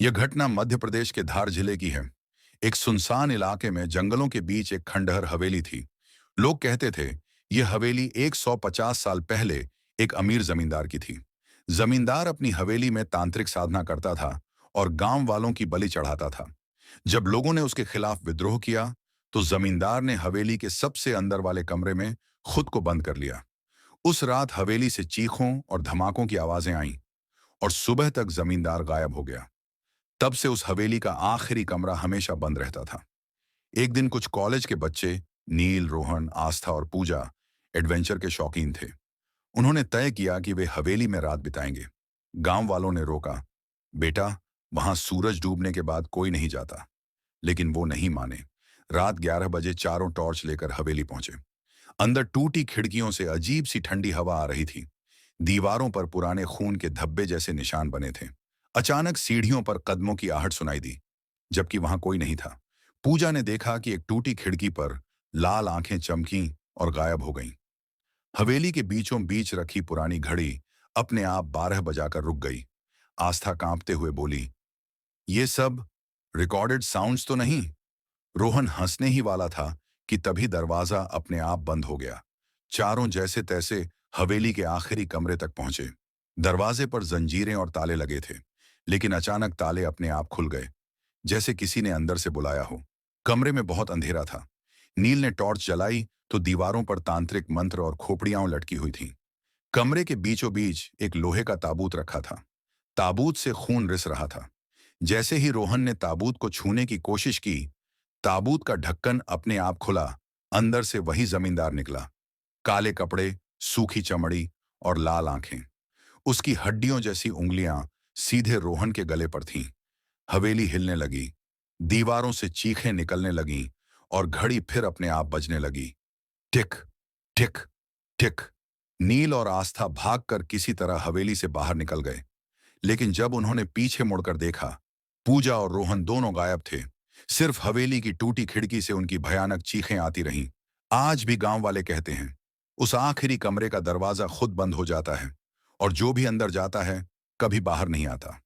यह घटना मध्य प्रदेश के धार जिले की है। एक सुनसान इलाके में जंगलों के बीच एक खंडहर हवेली थी। लोग कहते थे यह हवेली 150 साल पहले एक अमीर जमींदार की थी। जमींदार अपनी हवेली में तांत्रिक साधना करता था और गांव वालों की बलि चढ़ाता था। जब लोगों ने उसके खिलाफ विद्रोह किया तो जमींदार ने हवेली के सबसे अंदर वाले कमरे में खुद को बंद कर लिया। उस रात हवेली से चीखों और धमाकों की आवाजें आईं और सुबह तक जमींदार गायब हो गया। तब से उस हवेली का आखिरी कमरा हमेशा बंद रहता था। एक दिन कुछ कॉलेज के बच्चे, नील, रोहन, आस्था और पूजा, एडवेंचर के शौकीन थे। उन्होंने तय किया कि वे हवेली में रात बिताएंगे। गांव वालों ने रोका, बेटा, वहां सूरज डूबने के बाद कोई नहीं जाता। लेकिन वो नहीं माने। रात 11 बजे चारों टॉर्च लेकर हवेली पहुंचे। अंदर टूटी खिड़कियों से अजीब सी ठंडी हवा आ रही थी। दीवारों पर पुराने खून के धब्बे जैसे निशान बने थे। अचानक सीढ़ियों पर कदमों की आहट सुनाई दी, जबकि वहां कोई नहीं था। पूजा ने देखा कि एक टूटी खिड़की पर लाल आंखें चमकीं और गायब हो गईं। हवेली के बीचों बीच रखी पुरानी घड़ी अपने आप 12 बजाकर रुक गई। आस्था कांपते हुए बोली, ये सब रिकॉर्डेड साउंड्स तो नहीं? रोहन हंसने ही वाला था कि तभी दरवाजा अपने आप बंद हो गया। चारों जैसे तैसे हवेली के आखिरी कमरे तक पहुंचे। दरवाजे पर जंजीरें और ताले लगे थे, लेकिन अचानक ताले अपने आप खुल गए, जैसे किसी ने अंदर से बुलाया हो। कमरे में बहुत अंधेरा था। नील ने टॉर्च जलाई तो दीवारों पर तांत्रिक मंत्र और खोपड़ियां लटकी हुई थीं। कमरे के बीचों बीच एक लोहे का ताबूत रखा था। ताबूत से खून रिस रहा था। जैसे ही रोहन ने ताबूत को छूने की कोशिश की, ताबूत का ढक्कन अपने आप खुला। अंदर से वही जमींदार निकला। काले कपड़े, सूखी चमड़ी और लाल आंखें। उसकी हड्डियों जैसी उंगलियां सीधे रोहन के गले पर थीं। हवेली हिलने लगी, दीवारों से चीखें निकलने लगीं और घड़ी फिर अपने आप बजने लगी। टिक, टिक, टिक। नील और आस्था भागकर किसी तरह हवेली से बाहर निकल गए। लेकिन जब उन्होंने पीछे मुड़कर देखा, पूजा और रोहन दोनों गायब थे। सिर्फ हवेली की टूटी खिड़की से उनकी भयानक चीखें आती रहीं। आज भी गांव वाले कहते हैं, उस आखिरी कमरे का दरवाजा खुद बंद हो जाता है और जो भी अंदर जाता है कभी बाहर नहीं आता।